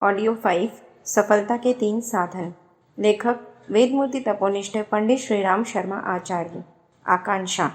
Audio 5 सफलता के 3 साधन। लेखक वेदमूर्ति तपोनिष्ठ पंडित श्रीराम शर्मा आचार्य। आकांक्षा।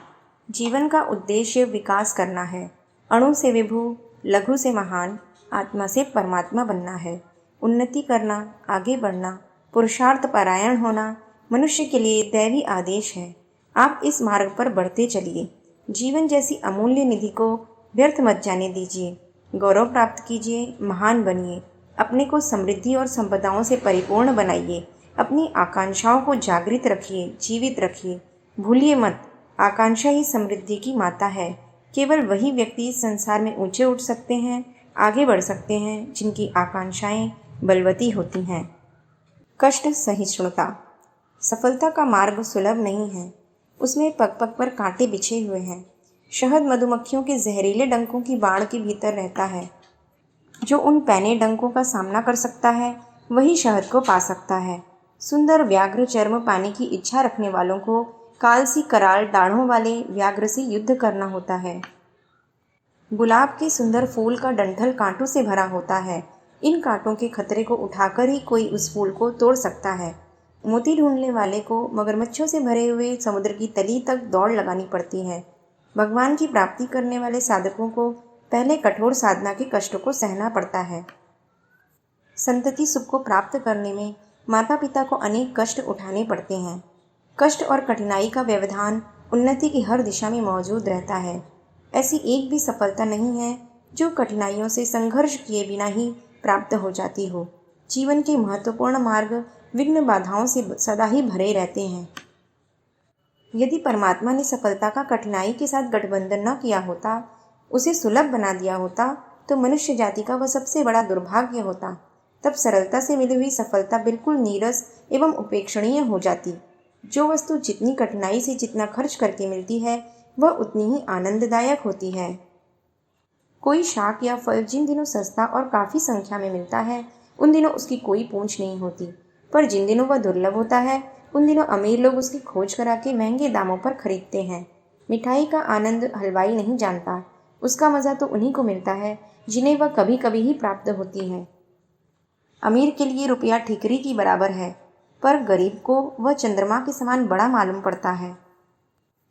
जीवन का उद्देश्य विकास करना है। अणु से विभु, लघु से महान, आत्मा से परमात्मा बनना है। उन्नति करना, आगे बढ़ना, पुरुषार्थ परायण होना मनुष्य के लिए दैवी आदेश है। आप इस मार्ग पर बढ़ते चलिए। जीवन जैसी अमूल्य निधि को व्यर्थ मत जाने दीजिए। गौरव प्राप्त कीजिए, महान बनिए। अपने को समृद्धि और संपदाओं से परिपूर्ण बनाइए। अपनी आकांक्षाओं को जागृत रखिए, जीवित रखिए। भूलिए मत, आकांक्षा ही समृद्धि की माता है। केवल वही व्यक्ति इस संसार में ऊंचे उठ सकते हैं, आगे बढ़ सकते हैं, जिनकी आकांक्षाएं बलवती होती हैं। कष्ट सहिष्णुता। सफलता का मार्ग सुलभ नहीं है। उसमें पग पग पर कांटे बिछे हुए हैं। शहद मधुमक्खियों के जहरीले डंकों की बाढ़ के भीतर रहता है। जो उन पैने डंकों का सामना कर सकता है, वही शहद को पा सकता है। सुंदर व्याघ्र चर्म पाने की इच्छा रखने वालों को काल सी कराल दाढ़ों वाले व्याघ्र से युद्ध करना होता है। गुलाब के सुंदर फूल का डंठल कांटों से भरा होता है। इन कांटों के खतरे को उठाकर ही कोई उस फूल को तोड़ सकता है। मोती ढूंढने वाले को मगरमच्छों से भरे हुए समुद्र की तली तक दौड़ लगानी पड़ती है। भगवान की प्राप्ति करने वाले साधकों को पहले कठोर साधना के कष्टों को सहना पड़ता है। संतति सुख को प्राप्त करने में माता पिता को अनेक कष्ट उठाने पड़ते हैं। कष्ट और कठिनाई का व्यवधान उन्नति की हर दिशा में मौजूद रहता है। ऐसी एक भी सफलता नहीं है जो कठिनाइयों से संघर्ष किए बिना ही प्राप्त हो जाती हो। जीवन के महत्वपूर्ण मार्ग विघ्न बाधाओं से सदा ही भरे रहते हैं। यदि परमात्मा ने सफलता का कठिनाई के साथ गठबंधन न किया होता, उसे सुलभ बना दिया होता, तो मनुष्य जाति का वह सबसे बड़ा दुर्भाग्य होता। तब सरलता से मिली हुई सफलता बिल्कुल नीरस एवं उपेक्षणीय हो जाती। जो वस्तु जितनी कठिनाई से जितना खर्च करके मिलती है, वह उतनी ही आनंददायक होती है। कोई शाक या फल जिन दिनों सस्ता और काफ़ी संख्या में मिलता है, उन दिनों उसकी कोई पूंछ नहीं होती। पर जिन दिनों वह दुर्लभ होता है, उन दिनों अमीर लोग उसकी खोज करा के महंगे दामों पर खरीदते हैं। मिठाई का आनंद हलवाई नहीं जानता। उसका मज़ा तो उन्हीं को मिलता है जिन्हें वह कभी कभी ही प्राप्त होती है। अमीर के लिए रुपया ठीकरी की बराबर है, पर गरीब को वह चंद्रमा के समान बड़ा मालूम पड़ता है।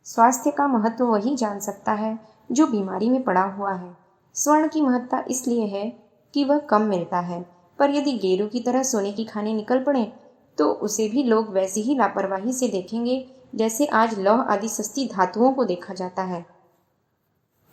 स्वास्थ्य का महत्व वही जान सकता है जो बीमारी में पड़ा हुआ है। स्वर्ण की महत्ता इसलिए है कि वह कम मिलता है, पर यदि गेरू की तरह सोने की खाने निकल पड़े तो उसे भी लोग वैसी ही लापरवाही से देखेंगे जैसे आज लौह आदि सस्ती धातुओं को देखा जाता है।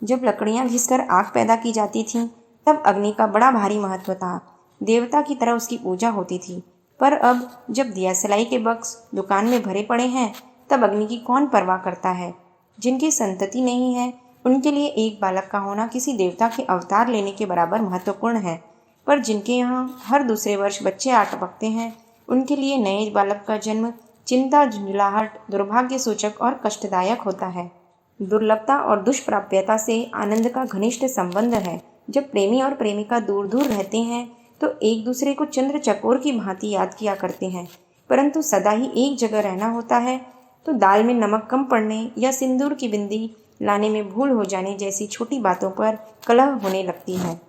जब लकड़ियां घिसकर आग पैदा की जाती थीं, तब अग्नि का बड़ा भारी महत्व था। देवता की तरह उसकी पूजा होती थी। पर अब जब दियासलाई के बक्स दुकान में भरे पड़े हैं, तब अग्नि की कौन परवाह करता है। जिनकी संतति नहीं है, उनके लिए एक बालक का होना किसी देवता के अवतार लेने के बराबर महत्वपूर्ण है। पर जिनके यहाँ हर दूसरे वर्ष बच्चे आ टपकते हैं, उनके लिए नए बालक का जन्म चिंता, झुंझलाहट, दुर्भाग्य सूचक और कष्टदायक होता है। दुर्लभता और दुष्प्राप्यता से आनंद का घनिष्ठ संबंध है। जब प्रेमी और प्रेमिका दूर दूर रहते हैं तो एक दूसरे को चंद्र चकोर की भांति याद किया करते हैं, परंतु सदा ही एक जगह रहना होता है तो दाल में नमक कम पड़ने या सिंदूर की बिंदी लाने में भूल हो जाने जैसी छोटी बातों पर कलह होने लगती है।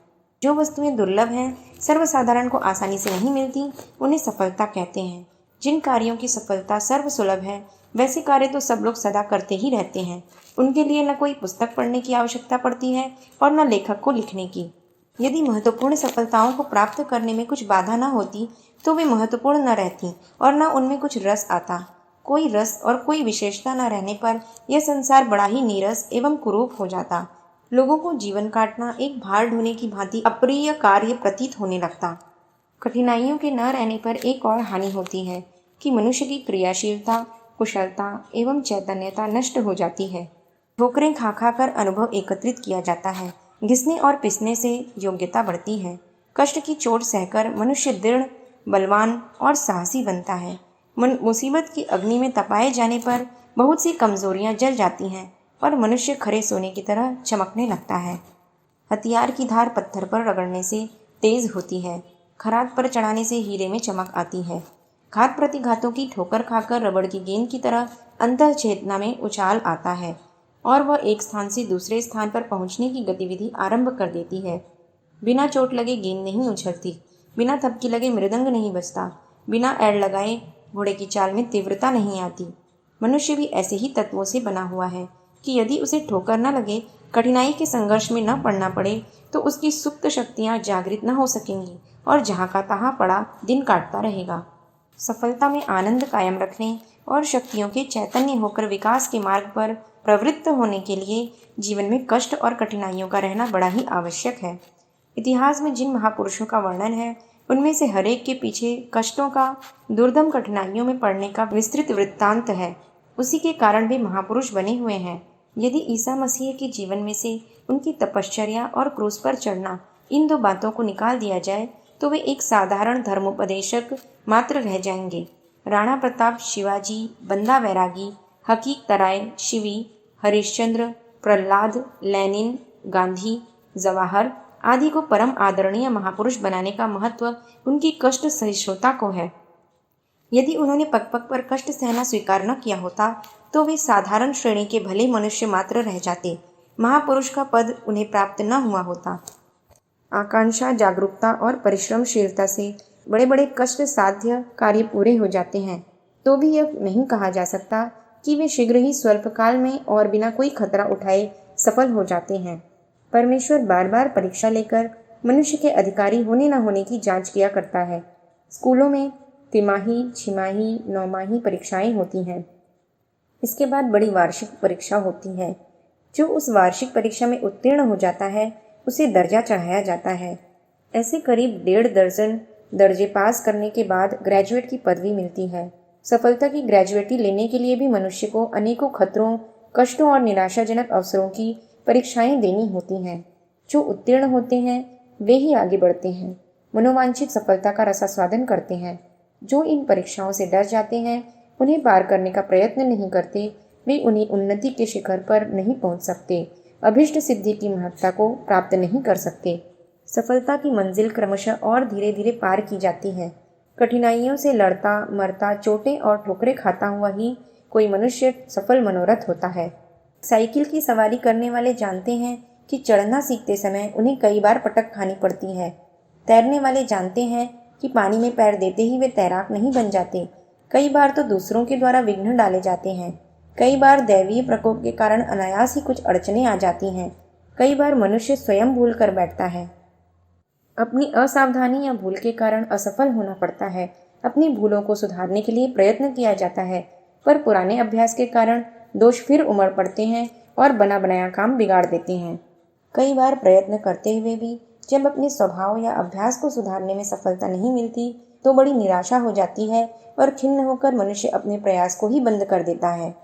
जो वस्तुएं दुर्लभ हैं, सर्वसाधारण को आसानी से नहीं मिलती, उन्हें सफलता कहते हैं। जिन कार्यों की सफलता सर्वसुलभ है, वैसे कार्य तो सब लोग सदा करते ही रहते हैं। उनके लिए न कोई पुस्तक पढ़ने की आवश्यकता पड़ती है और न लेखक को लिखने की। यदि महत्वपूर्ण सफलताओं को प्राप्त करने में कुछ बाधा न होती, तो वे महत्वपूर्ण न रहती और न उनमें कुछ रस आता। कोई रस और कोई विशेषता न रहने पर यह संसार बड़ा ही नीरस एवं कुरूप हो जाता। लोगों को जीवन काटना एक भार ढोने की भांति अप्रिय कार्य प्रतीत होने लगता। कठिनाइयों के न रहने पर एक और हानि होती है कि मनुष्य की क्रियाशीलता, कुशलता एवं चैतन्यता नष्ट हो जाती है। ठोकरें खा खा कर अनुभव एकत्रित किया जाता है। घिसने और पिसने से योग्यता बढ़ती है। कष्ट की चोट सहकर मनुष्य दृढ़, बलवान और साहसी बनता है। मुसीबत की अग्नि में तपाए जाने पर बहुत सी कमजोरियां जल जाती हैं और मनुष्य खरे सोने की तरह चमकने लगता है। हथियार की धार पत्थर पर रगड़ने से तेज होती है। खराद पर चढ़ाने से हीरे में चमक आती है। घात प्रतिघातों की ठोकर खाकर रबड़ की गेंद की तरह अंतः चेतना में उछाल आता है और वह एक स्थान से दूसरे स्थान पर पहुंचने की गतिविधि आरंभ कर देती है। बिना चोट लगे गेंद नहीं उछलती। बिना थपकी लगे मृदंग नहीं बजता, बिना एड़ लगाए घोड़े की चाल में तीव्रता नहीं आती। मनुष्य भी ऐसे ही तत्वों से बना हुआ है कि यदि उसे ठोकर न लगे, कठिनाई के संघर्ष में न पड़ना पड़े, तो उसकी सुप्त शक्तियाँ जागृत न हो सकेंगी और जहाँ का तहाँ पड़ा दिन काटता रहेगा। सफलता में आनंद कायम रखने और शक्तियों के चैतन्य होकर विकास के मार्ग पर प्रवृत्त होने के लिए जीवन में कष्ट और कठिनाइयों का रहना बड़ा ही आवश्यक है। इतिहास में जिन महापुरुषों का वर्णन है, उनमें से हरेक के पीछे कष्टों का, दुर्दम कठिनाइयों में पड़ने का विस्तृत वृत्तांत है। उसी के कारण वे महापुरुष बने हुए हैं। यदि ईसा मसीह के जीवन में से उनकी तपश्चर्या और क्रूस पर चढ़ना, इन दो बातों को निकाल दिया जाए, तो वे एक साधारण धर्मोपदेशक मात्र रह जाएंगे। राणा प्रताप, शिवाजी, बंदा बैरागी, हकीक तराय, शिवी, हरिश्चंद्र, प्रहलाद, लेनिन, गांधी, जवाहर आदि को परम आदरणीय महापुरुष बनाने का महत्व उनकी कष्ट सहिष्णुता को है। यदि उन्होंने पग पग पर कष्ट सहना स्वीकार न किया होता, तो वे साधारण श्रेणी के भले मनुष्य मात्र रह जाते। महापुरुष का पद उन्हें प्राप्त न हुआ होता। आकांक्षा, जागरूकता और परिश्रमशीलता से बड़े बड़े कष्ट साध्य कार्य पूरे हो जाते हैं, तो भी यह नहीं कहा जा सकता कि वे शीघ्र ही स्वल्पकाल में और बिना कोई खतरा उठाए सफल हो जाते हैं। परमेश्वर बार बार परीक्षा लेकर मनुष्य के अधिकारी होने न होने की जांच किया करता है। स्कूलों में तिमाही, छिमाही, नौमाही परीक्षाएं होती हैं। इसके बाद बड़ी वार्षिक परीक्षा होती है। जो उस वार्षिक परीक्षा में उत्तीर्ण हो जाता है, उसे दर्जा चढ़ाया जाता है। ऐसे करीब 1.5 दर्जन दर्जे पास करने के बाद ग्रेजुएट की पदवी मिलती है। सफलता की ग्रेजुएटी लेने के लिए भी मनुष्य को अनेकों खतरों, कष्टों और निराशाजनक अवसरों की परीक्षाएं देनी होती हैं। जो उत्तीर्ण होते हैं वे ही आगे बढ़ते हैं, मनोवांछित सफलता का रसास्वादन करते हैं। जो इन परीक्षाओं से डर जाते हैं, उन्हें पार करने का प्रयत्न नहीं करते, वे उन्हीं उन्नति के शिखर पर नहीं पहुंच सकते, अभिष्ट सिद्धि की महत्ता को प्राप्त नहीं कर सकते। सफलता की मंजिल क्रमशः और धीरे धीरे पार की जाती है। कठिनाइयों से लड़ता मरता, चोटें और ठोकरें खाता हुआ ही कोई मनुष्य सफल मनोरथ होता है। साइकिल की सवारी करने वाले जानते हैं कि चढ़ना सीखते समय उन्हें कई बार पटक खानी पड़ती है। तैरने वाले जानते हैं कि पानी में पैर देते ही वे तैराक नहीं बन जाते। कई बार तो दूसरों के द्वारा विघ्न डाले जाते हैं। कई बार दैवीय प्रकोप के कारण अनायास ही कुछ अड़चनें आ जाती हैं। कई बार मनुष्य स्वयं भूल कर बैठता है। अपनी असावधानी या भूल के कारण असफल होना पड़ता है। अपनी भूलों को सुधारने के लिए प्रयत्न किया जाता है, पर पुराने अभ्यास के कारण दोष फिर उमड़ पड़ते हैं और बना बनाया काम बिगाड़ देते हैं। कई बार प्रयत्न करते हुए भी जब अपने स्वभाव या अभ्यास को सुधारने में सफलता नहीं मिलती, तो बड़ी निराशा हो जाती है और खिन्न होकर मनुष्य अपने प्रयास को ही बंद कर देता है।